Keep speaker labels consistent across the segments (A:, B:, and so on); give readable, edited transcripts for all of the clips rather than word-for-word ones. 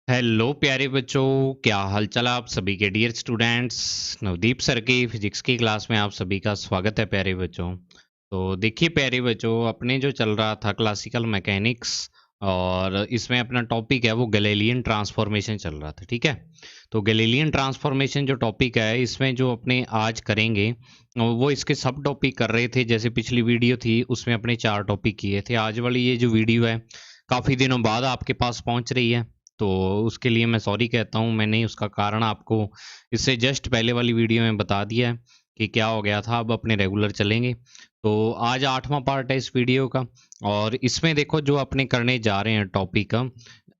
A: Hello प्यारे बच्चों, क्या हालचाल आप सभी के डियर स्टूडेंट्स। नवदीप सर की फिजिक्स की क्लास में आप सभी का स्वागत है प्यारे बच्चों। तो देखिए प्यारे बच्चों, अपने जो चल रहा था क्लासिकल मैकेनिक्स और इसमें अपना टॉपिक है वो गैलीलियन ट्रांसफॉर्मेशन चल रहा था। ठीक है, तो गैलीलियन ट्रांसफॉर्मेशन जो टॉपिक है इसमें जो अपने आज करेंगे वो इसके सब टॉपिक कर रहे थे। जैसे पिछली वीडियो थी उसमें अपने 4 टॉपिक किए थे। आज वाली ये जो वीडियो है काफ़ी दिनों बाद आपके पास पहुंच रही है, तो उसके लिए मैं सॉरी कहता हूँ। मैंने उसका कारण आपको इससे जस्ट पहले वाली वीडियो में बता दिया है कि क्या हो गया था। अब अपने रेगुलर चलेंगे। तो आज 8वां पार्ट है इस वीडियो का, और इसमें देखो जो अपने करने जा रहे हैं टॉपिक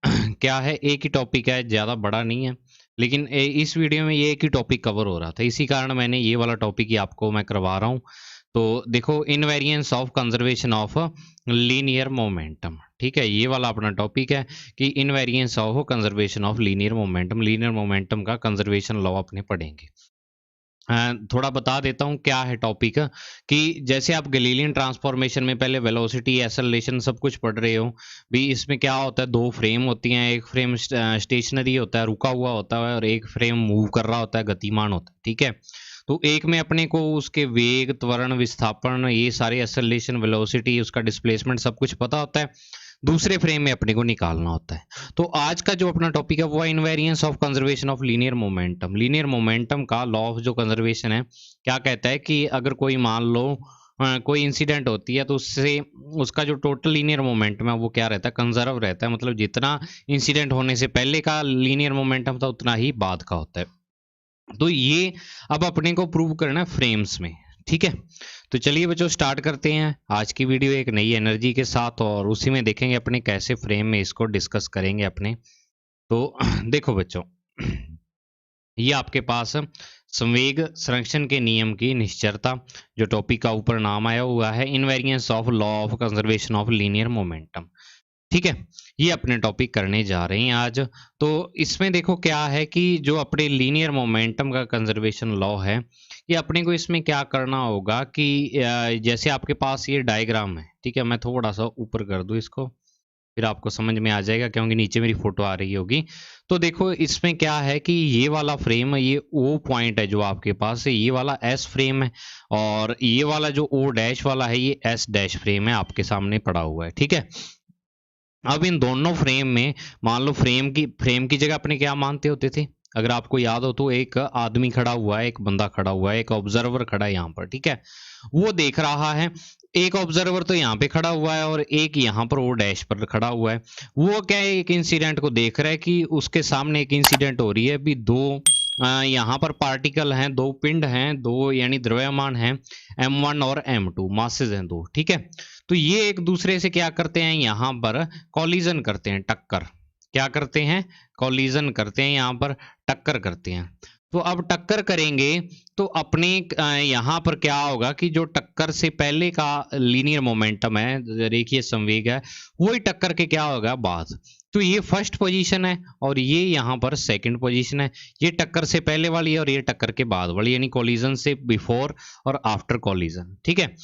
A: क्या है, एक ही टॉपिक है, ज़्यादा बड़ा नहीं है। लेकिन इस वीडियो में ये एक ही टॉपिक कवर हो रहा था, इसी कारण मैंने ये वाला टॉपिक ही आपको मैं करवा रहा हूँ। तो देखो, invariance of conservation of linear momentum. ठीक है, ये वाला अपना टॉपिक है कि invariance of conservation of linear momentum. Linear momentum का कंजर्वेशन लॉ अपने पढ़ेंगे। थोड़ा बता देता हूँ क्या है टॉपिक। कि जैसे आप गैलीलियन ट्रांसफॉर्मेशन में पहले वेलोसिटी, एक्सेलरेशन सब कुछ पढ़ रहे हो भी। इसमें क्या होता है, दो फ्रेम होती हैं। एक फ्रेम स्टेशनरी होता है, रुका हुआ होता है, और एक फ्रेम मूव कर रहा होता है, गतिमान होता है। ठीक है, तो एक में अपने को उसके वेग, त्वरण, विस्थापन, ये सारे एक्सेलरेशन, वेलोसिटी, उसका डिस्प्लेसमेंट सब कुछ पता होता है। दूसरे फ्रेम में अपने को निकालना होता है। तो आज का जो अपना टॉपिक है वो है invariance of conservation of linear momentum. Linear momentum का लॉ ऑफ जो कंजर्वेशन है क्या कहता है कि अगर कोई मान लो कोई इंसिडेंट होती है तो उससे उसका जो टोटल लीनियर मोमेंटम है वो क्या रहता है, कंजर्व रहता है। मतलब जितना इंसिडेंट होने से पहले का लीनियर मोमेंटम था उतना ही बाद का होता है। तो ये अब अपने को प्रूव करना है फ्रेम्स में। ठीक है, तो चलिए बच्चों स्टार्ट करते हैं आज की वीडियो एक नई एनर्जी के साथ, और उसी में देखेंगे अपने कैसे फ्रेम में इसको डिस्कस करेंगे अपने। तो देखो बच्चों, ये आपके पास संवेग संरक्षण के नियम की निश्चरता, जो टॉपिक का ऊपर नाम आया हुआ है, invariance of law of conservation of linear momentum. ठीक है, ये अपने टॉपिक करने जा रहे हैं आज। तो इसमें देखो क्या है कि जो अपने लीनियर मोमेंटम का कंजर्वेशन लॉ है, ये अपने को इसमें क्या करना होगा कि जैसे आपके पास ये डायग्राम है। ठीक है, मैं थोड़ा सा ऊपर कर दूं इसको, फिर आपको समझ में आ जाएगा क्योंकि नीचे मेरी फोटो आ रही होगी। तो देखो इसमें क्या है कि ये वाला फ्रेम, ये ओ पॉइंट है जो आपके पास है, ये वाला एस फ्रेम है, और ये वाला जो ओ डैश वाला है ये एस डैश फ्रेम है, आपके सामने पड़ा हुआ है। ठीक है, अब इन दोनों फ्रेम में मान लो फ्रेम की जगह अपने क्या मानते होते थे, अगर आपको याद हो तो एक आदमी खड़ा हुआ है, एक बंदा खड़ा हुआ है, एक ऑब्जर्वर खड़ा है यहाँ पर। ठीक है, वो देख रहा है। एक ऑब्जर्वर तो यहाँ पे खड़ा हुआ है और एक यहाँ पर वो डैश पर खड़ा हुआ है। वो क्या है, एक इंसिडेंट को देख रहा है कि उसके सामने एक इंसिडेंट हो रही है। अभी दो यहाँ पर पार्टिकल हैं, दो पिंड हैं, दो यानी द्रव्यमान हैं, M1 और M2, मासेस हैं दो। ठीक है, तो ये एक दूसरे से क्या करते हैं, यहाँ पर कॉलिजन करते हैं, टक्कर। क्या करते हैं, कॉलिजन करते हैं, यहाँ पर टक्कर करते हैं। तो अब टक्कर करेंगे तो अपने यहाँ पर क्या होगा कि जो टक्कर से पहले का लीनियर मोमेंटम है, रेखीय संवेग है, वही टक्कर के क्या होगा, बाद। तो ये फर्स्ट पोजीशन है और ये यहाँ पर सेकंड पोजीशन है। ये टक्कर से पहले वाली है और ये टक्कर के बाद वाली, यानी कॉलिजन से बिफोर और आफ्टर कॉलिजन। ठीक है,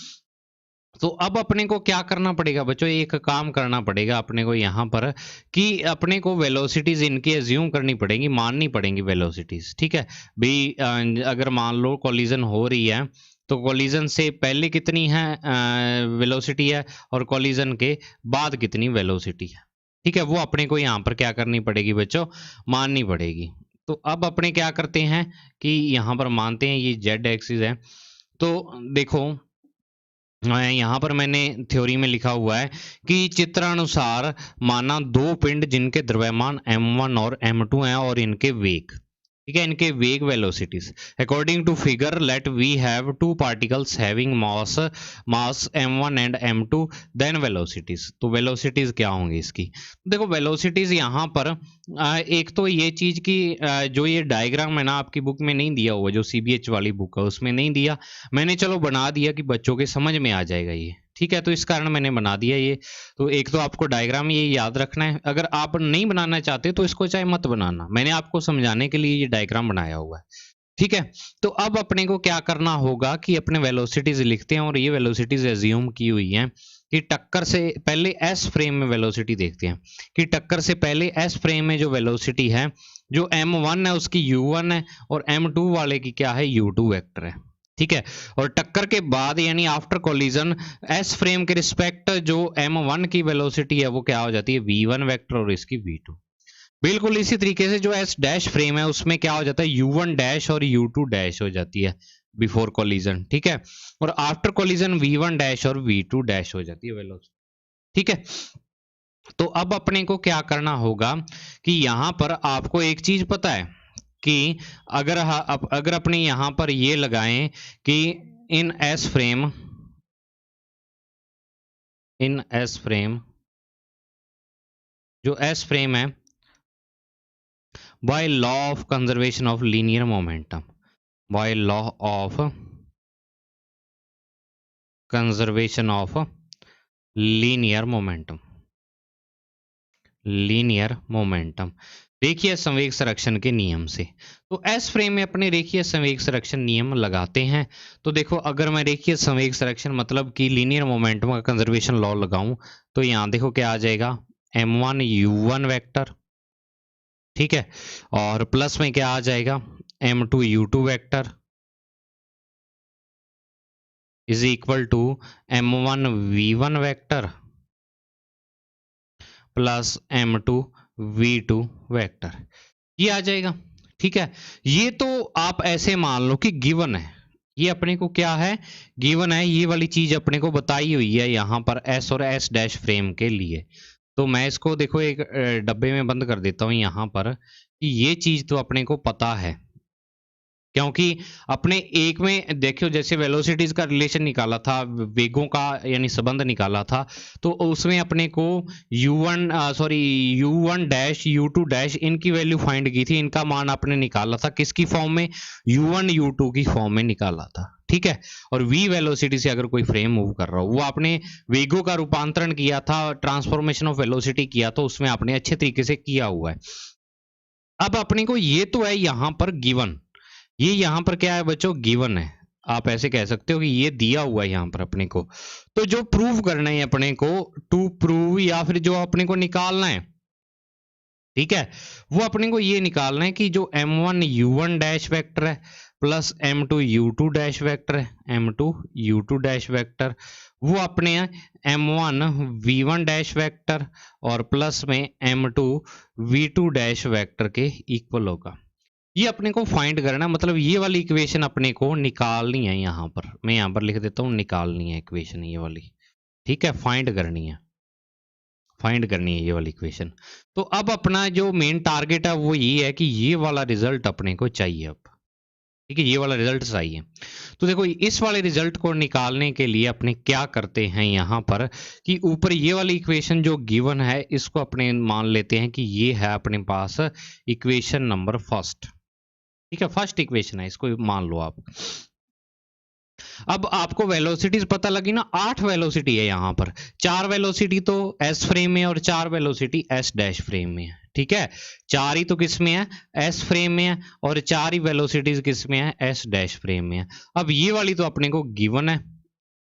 A: तो अब अपने को क्या करना पड़ेगा बच्चों, एक काम करना पड़ेगा अपने को यहाँ पर कि अपने को वेलोसिटीज इनकी एज्यूम करनी पड़ेगी, माननी पड़ेंगी वेलोसिटीज। ठीक है भाई, अगर मान लो कॉलिजन हो रही है तो कॉलिजन से पहले कितनी है वेलोसिटी है, और कॉलिजन के बाद कितनी वेलोसिटी है। ठीक है, वो अपने को यहाँ पर क्या करनी पड़ेगी बच्चों, माननी पड़ेगी। तो अब अपने क्या करते हैं कि यहाँ पर मानते हैं ये जेड एक्सिस है। तो देखो यहाँ पर मैंने थ्योरी में लिखा हुआ है कि चित्रानुसार माना दो पिंड जिनके द्रव्यमान M1 और M2 हैं और इनके वेग, ठीक है, इनके वेग velocities according to figure let we have two particles having mass M1 and M2, then velocities. तो वेलोसिटीज क्या होंगी इसकी, देखो वेलोसिटीज यहाँ पर एक तो ये चीज की जो ये डायग्राम है ना आपकी बुक में नहीं दिया हुआ, जो CBH वाली बुक है उसमें नहीं दिया, मैंने चलो बना दिया कि बच्चों के समझ में आ जाएगा ये। ठीक है, तो इस कारण मैंने बना दिया ये। तो एक तो आपको डायग्राम ये याद रखना है, अगर आप नहीं बनाना चाहते तो इसको चाहे मत बनाना, मैंने आपको समझाने के लिए ये डायग्राम बनाया हुआ है। ठीक है, तो अब अपने को क्या करना होगा कि अपने वेलोसिटीज लिखते हैं, और ये वेलोसिटीज एज्यूम की हुई हैं कि टक्कर से पहले एस फ्रेम में वेलोसिटी देखते हैं कि टक्कर से पहले एस फ्रेम में जो वेलोसिटी है, जो m1 है उसकी u1 है और m2 वाले की क्या है, u2 वेक्टर है। ठीक है, और टक्कर के बाद यानी आफ्टर कोलिजन एस फ्रेम के रिस्पेक्ट जो m1 की वेलोसिटी है वो क्या हो जाती है, v1 वेक्टर और इसकी v2। बिल्कुल इसी तरीके से जो एस डैश फ्रेम है उसमें क्या हो जाता है, u1 डैश और u2 डैश हो जाती है बिफोर कोलिजन। ठीक है, और आफ्टर कोलिजन v1 डैश और v2 डैश हो जाती है वेलोसिटी। ठीक है, तो अब अपने को क्या करना होगा कि यहां पर आपको एक चीज पता है कि अगर अपने यहां पर ये लगाएं कि इन एस फ्रेम जो एस फ्रेम है by law of conservation of linear momentum, by law of conservation of linear momentum, रेखीय संवेग संरक्षण के नियम से। तो एस फ्रेम में अपने रेखीय संवेग संरक्षण नियम लगाते हैं। तो देखो अगर मैं रेखीय संवेग संरक्षण मतलब कि लीनियर मोमेंटम का कंजर्वेशन लॉ लगाऊं तो यहाँ देखो क्या आ जाएगा, m1 u1 वेक्टर। ठीक है, और प्लस में क्या आ जाएगा, m2 u2 vector is equal to m1 v1 vector plus m2 v2 vector, ये आ जाएगा। ठीक है, ये तो आप ऐसे मान लो कि गिवन है, ये अपने को क्या है, गिवन है, ये वाली चीज अपने को बताई हुई है यहाँ पर एस और एस डैश फ्रेम के लिए। तो मैं इसको देखो एक डब्बे में बंद कर देता हूँ यहाँ पर कि ये चीज तो अपने को पता है, क्योंकि अपने एक में देखियो जैसे वेलोसिटीज का रिलेशन निकाला था, वेगों का यानी संबंध निकाला था, तो उसमें अपने को u1 डैश u2 डैश इनकी वैल्यू फाइंड की थी, इनका मान आपने निकाला था किसकी फॉर्म में, u1 u2 की फॉर्म में निकाला था। ठीक है, और v वेलोसिटी से अगर कोई फ्रेम मूव कर रहा हो, वो आपने वेगों का रूपांतरण किया था, ट्रांसफॉर्मेशन ऑफ वेलोसिटी किया, तो उसमें आपने अच्छे तरीके से किया हुआ है। अब अपने को ये तो है यहाँ पर गिवन, ये यहाँ पर क्या है बच्चों, गिवन है, आप ऐसे कह सकते हो कि ये दिया हुआ है यहाँ पर अपने को। तो जो प्रूव करना है अपने को, टू प्रूव या फिर जो अपने को निकालना है, ठीक है, वो अपने को ये निकालना है कि जो m1 u1 डैश वेक्टर है plus m2 u2 dash vector है, m2 u2 डैश वेक्टर वो अपने m1 v1 डैश वेक्टर और प्लस में m2 v2 डैश वेक्टर के इक्वल होगा। ये अपने को फाइंड करना, मतलब ये वाली इक्वेशन अपने को निकालनी है। यहाँ पर मैं यहाँ पर लिख देता हूँ, निकालनी है इक्वेशन ये वाली। ठीक है, फाइंड करनी है ये वाली इक्वेशन। तो अब अपना जो मेन टारगेट है वो ये है कि ये वाला रिजल्ट अपने को चाहिए अब। ठीक है, ये वाला रिजल्ट चाहिए। तो देखो इस वाले रिजल्ट को निकालने के लिए अपने क्या करते हैं यहाँ पर कि ऊपर ये वाली इक्वेशन जो गिवन है इसको अपने मान लेते हैं कि ये है अपने पास इक्वेशन नंबर फर्स्ट। ठीक है, फर्स्ट इक्वेशन है, इसको मान लो आप। अब आपको वेलोसिटीज पता लगी ना, 8 वेलोसिटी है यहाँ पर, 4 वेलोसिटी तो एस फ्रेम में और 4 वेलोसिटी एस डैश फ्रेम में है। ठीक है, 4 ही तो किस में है, एस फ्रेम में है, और 4 ही वेलोसिटीज किस में है, एस डैश फ्रेम में है। अब ये वाली तो अपने को गिवन है,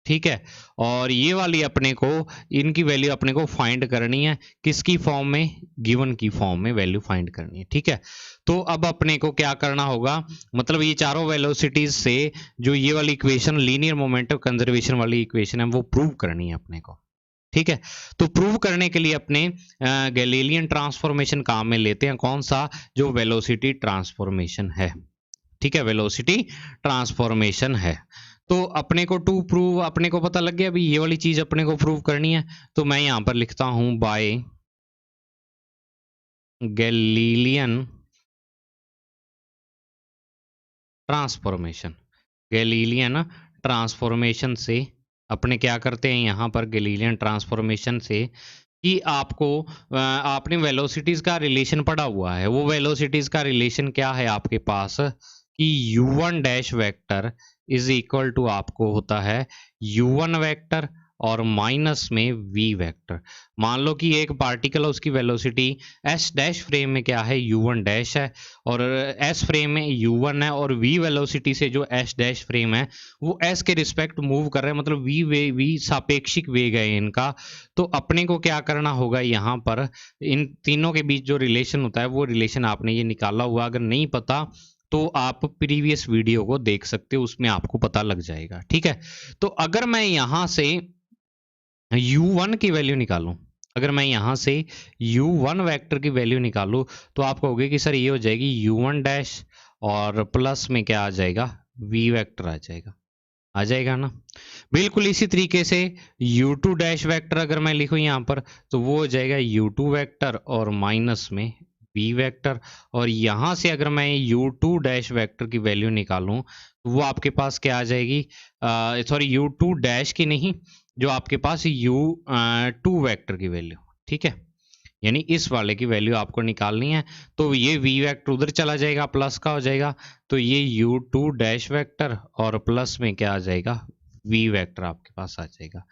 A: ठीक है, और ये वाली अपने को इनकी वैल्यू अपने को फाइंड करनी है, किसकी फॉर्म में, गिवन की फॉर्म में वैल्यू फाइंड करनी है। ठीक है, तो अब अपने को क्या करना होगा, मतलब ये चारों वेलोसिटीज से जो ये वाली इक्वेशन लीनियर मोमेंटम कंजर्वेशन वाली इक्वेशन है वो प्रूव करनी है अपने को। ठीक है, तो प्रूव करने के लिए अपने गैलीलियन ट्रांसफॉर्मेशन काम में लेते हैं, कौन सा, जो वेलोसिटी ट्रांसफॉर्मेशन है। ठीक है, वेलोसिटी ट्रांसफॉर्मेशन है। तो अपने को टू प्रूव अपने को पता लग गया, अभी ये वाली चीज अपने को प्रूव करनी है। तो मैं यहां पर लिखता हूं by Galilean transformation. Galilean transformation से अपने क्या करते हैं यहाँ पर, गैलीलियन ट्रांसफॉर्मेशन से कि आपको आपने वेलोसिटीज का रिलेशन पढ़ा हुआ है, वो वेलोसिटीज का रिलेशन क्या है आपके पास कि u1 dash vector is equal to आपको होता है u1 वेक्टर और माइनस में v वेक्टर। मान लो कि एक पार्टिकल है, उसकी वेलोसिटी s डैश फ्रेम में क्या है, u1 डैश है, और s फ्रेम में u1 है, और v वेलोसिटी से जो s डैश फ्रेम है वो s के रिस्पेक्ट मूव कर रहा है, मतलब v सापेक्षिक वेग है इनका। तो अपने को क्या करना होगा, यहाँ पर इन तीनों के बीच जो रिलेशन होता है वो रिलेशन आपने ये निकाला हुआ, अगर नहीं पता तो आप प्रीवियस वीडियो को देख सकते हो, उसमें आपको पता लग जाएगा। ठीक है, तो अगर मैं यहाँ से u1 की वैल्यू निकालूं, अगर मैं यहाँ से u1 वेक्टर की वैल्यू निकालूं, तो आप कहोगे कि सर ये हो जाएगी u1 डैश और प्लस में क्या आ जाएगा, v वेक्टर आ जाएगा, आ जाएगा ना। बिल्कुल इसी तरीके से u2 डैश वेक्टर अगर मैं लिखूं यहाँ पर, तो वो हो जाएगा u2 वेक्टर और माइनस में v वेक्टर। और यहाँ से अगर मैं u2 डैश वेक्टर की वैल्यू निकालूं, तो वो आपके पास क्या आ जाएगी, सॉरी u2 डैश की नहीं, जो आपके पास u2 वेक्टर की वैल्यू। ठीक है, यानी इस वाले की वैल्यू आपको निकालनी है। तो ये v वेक्टर उधर चला जाएगा, प्लस का हो जाएगा, तो ये u2 डैश वेक्टर और प्लस में क्या आ जाएगा, v वेक्टर आपके पास आ जाएगा।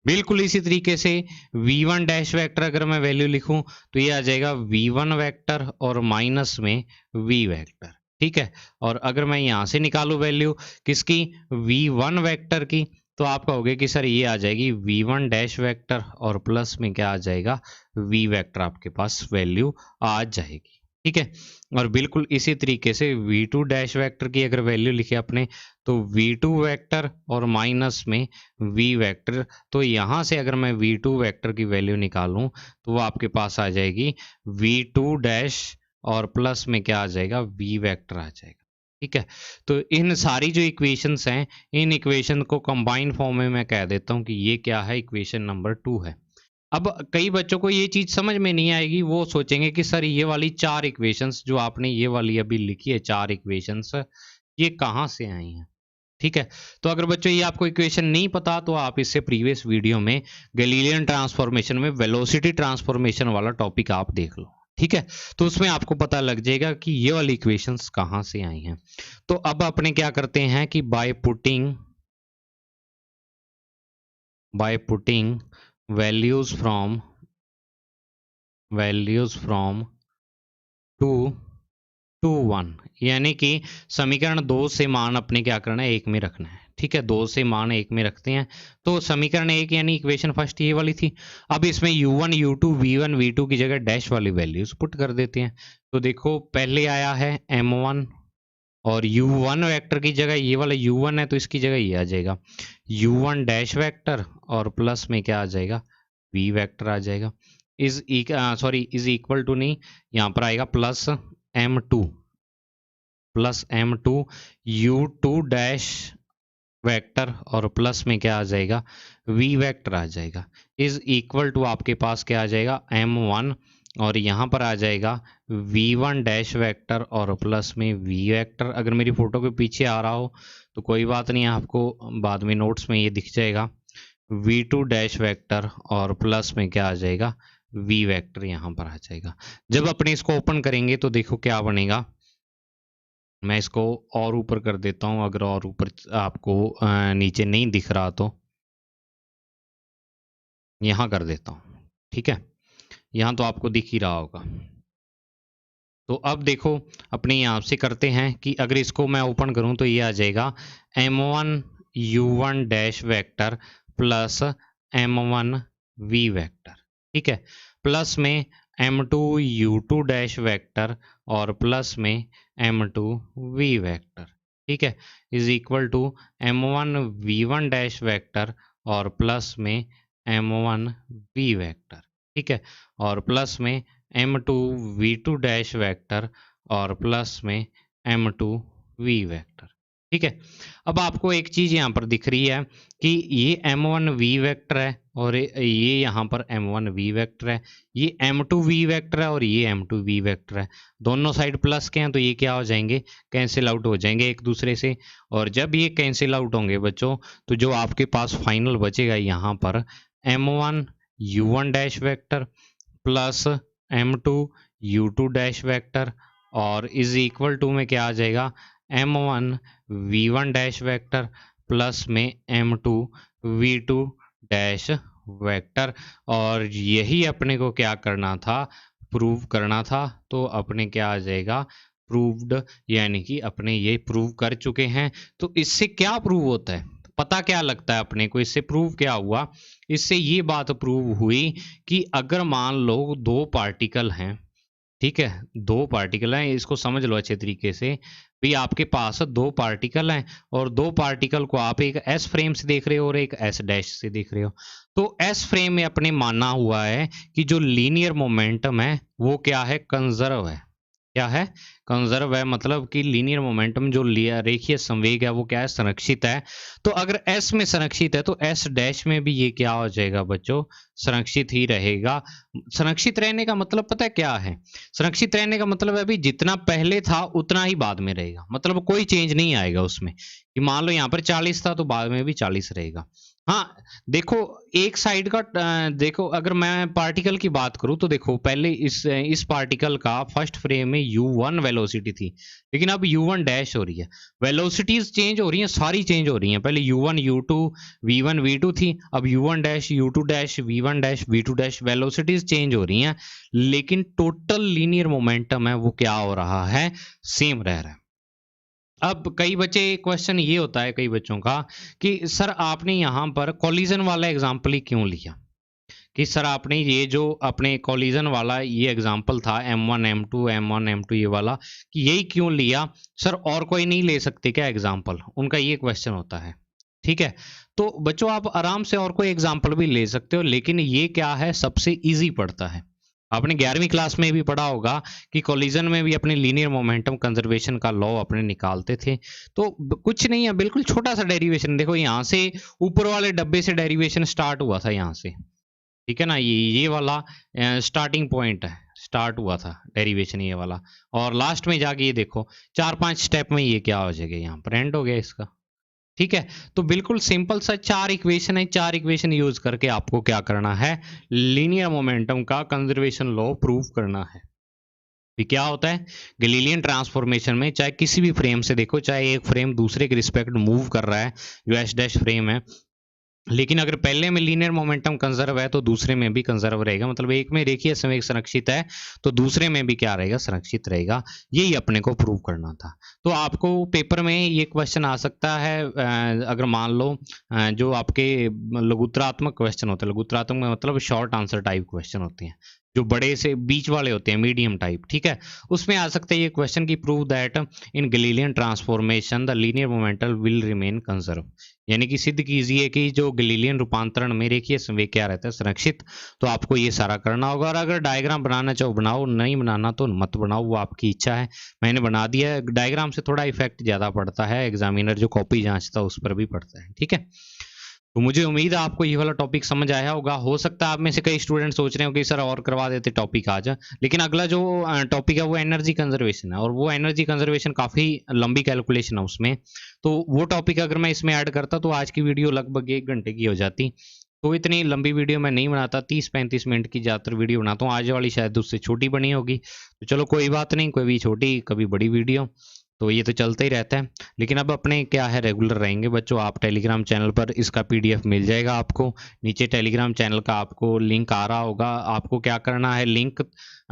A: बिल्कुल इसी तरीके से v1 डैश वेक्टर अगर मैं वैल्यू लिखूं, तो ये आ जाएगा v1 वेक्टर और माइनस में v वेक्टर। ठीक है, और अगर मैं यहाँ से निकालूं वैल्यू किसकी, v1 वेक्टर की, तो आप कहोगे कि सर ये आ जाएगी v1 डैश वेक्टर और प्लस में क्या आ जाएगा, v वेक्टर आपके पास वैल्यू आ जाएगी। ठीक है, और बिल्कुल इसी तरीके से v2 डैश वेक्टर की अगर वैल्यू लिखे अपने, तो v2 वेक्टर और माइनस में v वेक्टर। तो यहाँ से अगर मैं v2 वेक्टर की वैल्यू निकालूं, तो वो आपके पास आ जाएगी v2 डैश और प्लस में क्या आ जाएगा, v वेक्टर आ जाएगा। ठीक है, तो इन सारी जो इक्वेशंस हैं, इन इक्वेशन को कंबाइन फॉर्म में मैं कह देता हूँ कि ये क्या है, इक्वेशन नंबर 2 है। अब कई बच्चों को ये चीज समझ में नहीं आएगी, वो सोचेंगे कि सर ये वाली 4 इक्वेशंस जो आपने ये वाली अभी लिखी है, 4 इक्वेशंस, ये कहाँ से आई हैं। ठीक है, तो अगर बच्चों ये आपको इक्वेशन नहीं पता, तो आप इससे प्रीवियस वीडियो में गैलीलियन ट्रांसफॉर्मेशन में वेलोसिटी ट्रांसफॉर्मेशन वाला टॉपिक आप देख लो। ठीक है, तो उसमें आपको पता लग जाएगा कि ये वाली इक्वेशंस कहाँ से आई हैं। तो अब अपने क्या करते हैं कि by putting values from 2 to 1, यानी कि समीकरण 2 से मान अपने क्या करना है, एक में रखना है। ठीक है, 2 से मान एक में रखते हैं, तो समीकरण 1 यानी इक्वेशन फर्स्ट ये वाली थी। अब इसमें u1 u2 v1 v2 की जगह डैश वाली वैल्यूज पुट कर देते हैं। तो देखो पहले आया है m1, और u1 वेक्टर की जगह ये वाला u1 है, तो इसकी जगह ये आ जाएगा u1 डैश वेक्टर और प्लस में क्या आ जाएगा, v वेक्टर आ जाएगा। इज इक्वल टू नहीं, यहाँ पर आएगा plus m2 u2 dash vector और प्लस में क्या आ जाएगा, v वेक्टर आ जाएगा। इज इक्वल टू आपके पास क्या आ जाएगा, m1, और यहाँ पर आ जाएगा v1 डैश वेक्टर और प्लस में v वेक्टर। अगर मेरी फोटो के पीछे आ रहा हो तो कोई बात नहीं, आपको बाद में नोट्स में ये दिख जाएगा, v2 डैश वेक्टर और प्लस में क्या आ जाएगा, v वेक्टर यहाँ पर आ जाएगा। जब अपने इसको ओपन करेंगे तो देखो क्या बनेगा, मैं इसको और ऊपर कर देता हूँ, अगर और ऊपर आपको नीचे नहीं दिख रहा तो यहाँ कर देता हूँ। ठीक है, यहाँ तो आपको दिख ही रहा होगा। तो अब देखो अपने यहाँ से करते हैं कि अगर इसको मैं ओपन करूँ तो ये आ जाएगा m1 u1 dash vector plus m1 v vector. ठीक है, प्लस में m2 u2 डैश वेक्टर और प्लस में m2 v वेक्टर। ठीक है, is equal to m1 v1 dash vector और प्लस में m1 v वेक्टर। ठीक है, और प्लस में m2 v2 डैश वेक्टर और प्लस में m2 v वेक्टर। ठीक है, अब आपको एक चीज यहाँ पर दिख रही है कि ये m1 v वेक्टर है और ये यहाँ पर m1 v वेक्टर है, ये m2 v वेक्टर है और ये m2 v वेक्टर है। दोनों साइड प्लस के हैं तो ये क्या हो जाएंगे, कैंसिल आउट हो जाएंगे एक दूसरे से। और जब ये कैंसिल आउट होंगे बच्चों, तो जो आपके पास फाइनल बचेगा यहाँ पर m1 u1 dash vector plus m2 u2 dash vector और इज इक्वल टू में क्या आ जाएगा, m1 v1 dash vector plus में m2 v2 डैश वेक्टर, और यही अपने को क्या करना था, प्रूव करना था। तो अपने क्या आ जाएगा, प्रूव्ड, यानी कि अपने ये प्रूव कर चुके हैं। तो इससे क्या प्रूव होता है, पता क्या लगता है अपने को, इससे प्रूव क्या हुआ, इससे ये बात प्रूव हुई कि अगर मान लो दो पार्टिकल हैं, ठीक है, दो पार्टिकल हैं, इसको समझ लो अच्छे तरीके से भी, आपके पास दो पार्टिकल हैं और दो पार्टिकल को आप एक एस फ्रेम से देख रहे हो और एक एस डैश से देख रहे हो। तो एस फ्रेम में अपने माना हुआ है कि जो लीनियर मोमेंटम है वो क्या है, कंजर्व है। क्या है, कंजर्व है, मतलब कि लीनियर मोमेंटम जो रेखीय संवेग है वो क्या है, संरक्षित है। तो अगर एस में संरक्षित है तो एस डैश में भी ये क्या हो जाएगा बच्चों, संरक्षित ही रहेगा। संरक्षित रहने का मतलब पता है क्या है, संरक्षित रहने का मतलब है भी जितना पहले था उतना ही बाद में रहेगा, मतलब कोई चेंज नहीं आएगा उसमें, कि मान लो यहाँ पर 40 था तो बाद में भी 40 रहेगा। हाँ, देखो एक साइड का देखो, अगर मैं पार्टिकल की बात करूं तो देखो पहले इस पार्टिकल का फर्स्ट फ्रेम में u1 वेलोसिटी थी, लेकिन अब u1 डैश हो रही है। वेलोसिटीज चेंज हो रही हैं, सारी चेंज हो रही हैं। पहले u1 u2 v1 v2 थी, अब u1 dash u2 dash v1 dash v2 dash, velocities change हो रही हैं, लेकिन टोटल लीनियर मोमेंटम है वो क्या हो रहा है, सेम रह रहा है। अब कई बच्चे, क्वेश्चन ये होता है कई बच्चों का कि सर आपने यहाँ पर कॉलिजन वाला एग्जाम्पल ही क्यों लिया, कि सर आपने ये जो अपने कॉलिजन वाला ये एग्जाम्पल था M1 M2 M1 M2 ये वाला, कि यही क्यों लिया सर, और कोई नहीं ले सकते क्या एग्जाम्पल, उनका ये क्वेश्चन होता है। ठीक है, तो बच्चों आप आराम से और कोई एग्जाम्पल भी ले सकते हो, लेकिन ये क्या है, सबसे इजी पड़ता है। आपने 11वीं क्लास में भी पढ़ा होगा कि कोलिजन में भी अपने लीनियर मोमेंटम कंजर्वेशन का लॉ अपने निकालते थे। तो कुछ नहीं है, बिल्कुल छोटा सा डेरिवेशन, देखो यहाँ से ऊपर वाले डब्बे से डेरिवेशन स्टार्ट हुआ था यहाँ से, ठीक है ना, ये वाला स्टार्टिंग पॉइंट है, स्टार्ट हुआ था डेरिवेशन ये वाला, और लास्ट में जाके ये देखो 4-5 स्टेप में ये क्या हो जाएगा, यहाँ पर एंड हो गया इसका। ठीक है, तो बिल्कुल सिंपल सा 4 इक्वेशन है, 4 इक्वेशन यूज करके आपको क्या करना है, लीनियर मोमेंटम का कंजर्वेशन लॉ प्रूव करना है। भी क्या होता है, गैलीलियन ट्रांसफॉर्मेशन में चाहे किसी भी फ्रेम से देखो, चाहे एक फ्रेम दूसरे के रिस्पेक्ट मूव कर रहा है, जो एस डैश फ्रेम है, लेकिन अगर पहले में लीनियर मोमेंटम कंजर्व है तो दूसरे में भी कंजर्व रहेगा, मतलब एक में रेखीय संवेग संरक्षित है तो दूसरे में भी क्या रहेगा, संरक्षित रहेगा। यही अपने को प्रूव करना था। तो आपको पेपर में ये क्वेश्चन आ सकता है, अगर मान लो जो आपके लघुत्तरात्मक क्वेश्चन होते हैं, लघुत्तरात्मक में मतलब शॉर्ट आंसर टाइप क्वेश्चन होते हैं, जो बड़े से बीच वाले होते हैं, मीडियम टाइप, ठीक है, उसमें आ सकता है ये क्वेश्चन की prove that in Galilean transformation the linear momentum will remain conserve, यानी कि सिद्ध कीजिए कि जो गैलीलियन रूपांतरण में रेखीय संवेग क्या रहता है, संरक्षित। तो आपको ये सारा करना होगा, और अगर डायग्राम बनाना चाहो बनाओ, नहीं बनाना तो मत बनाओ, वो आपकी इच्छा है। मैंने बना दिया है, डायग्राम से थोड़ा इफेक्ट ज्यादा पड़ता है, एग्जामिनर जो कॉपी जांचता है उस पर भी पड़ता है, ठीक है। तो मुझे उम्मीद है आपको ये वाला टॉपिक समझ आया होगा। हो सकता है आप में से कई स्टूडेंट सोच रहे हो कि सर और करवा देते टॉपिक आज, लेकिन अगला जो टॉपिक है वो एनर्जी कंजर्वेशन है, और वो एनर्जी कंजर्वेशन काफ़ी लंबी कैलकुलेशन है उसमें। तो वो टॉपिक अगर मैं इसमें ऐड करता तो आज की वीडियो लगभग 1 घंटे की हो जाती। तो इतनी लंबी वीडियो मैं नहीं बनाता, 30-35 मिनट की ज़्यादातर वीडियो बनाता हूँ। आज वाली शायद उससे छोटी बनी होगी, तो चलो कोई बात नहीं, कोई भी छोटी कभी बड़ी वीडियो, तो ये तो चलता ही रहता है। लेकिन अब अपने क्या है, रेगुलर रहेंगे बच्चों। आप टेलीग्राम चैनल पर इसका पीडीएफ मिल जाएगा आपको, नीचे टेलीग्राम चैनल का आपको लिंक आ रहा होगा। आपको क्या करना है, लिंक,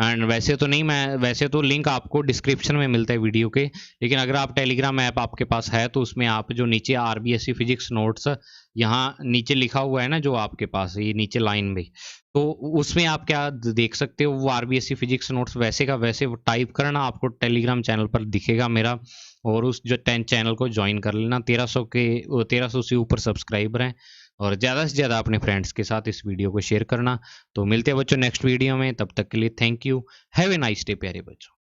A: एंड वैसे तो नहीं, मैं वैसे तो लिंक आपको डिस्क्रिप्शन में मिलता है वीडियो के, लेकिन अगर आप टेलीग्राम ऐप आपके पास है तो उसमें आप जो नीचे आरबीएससी फिजिक्स नोट्स यहाँ नीचे लिखा हुआ है ना, जो आपके पास ये नीचे लाइन में, तो उसमें आप क्या देख सकते हो, वो आरबीएससी फिजिक्स नोट्स वैसे का वैसे टाइप करना, आपको टेलीग्राम चैनल पर दिखेगा मेरा, और उस जो 10 चैनल को ज्वाइन कर लेना। 1300 से ऊपर सब्सक्राइबर हैं, और ज़्यादा से ज़्यादा अपने फ्रेंड्स के साथ इस वीडियो को शेयर करना। तो मिलते हैं बच्चों नेक्स्ट वीडियो में, तब तक के लिए thank you, have a nice day प्यारे बच्चों।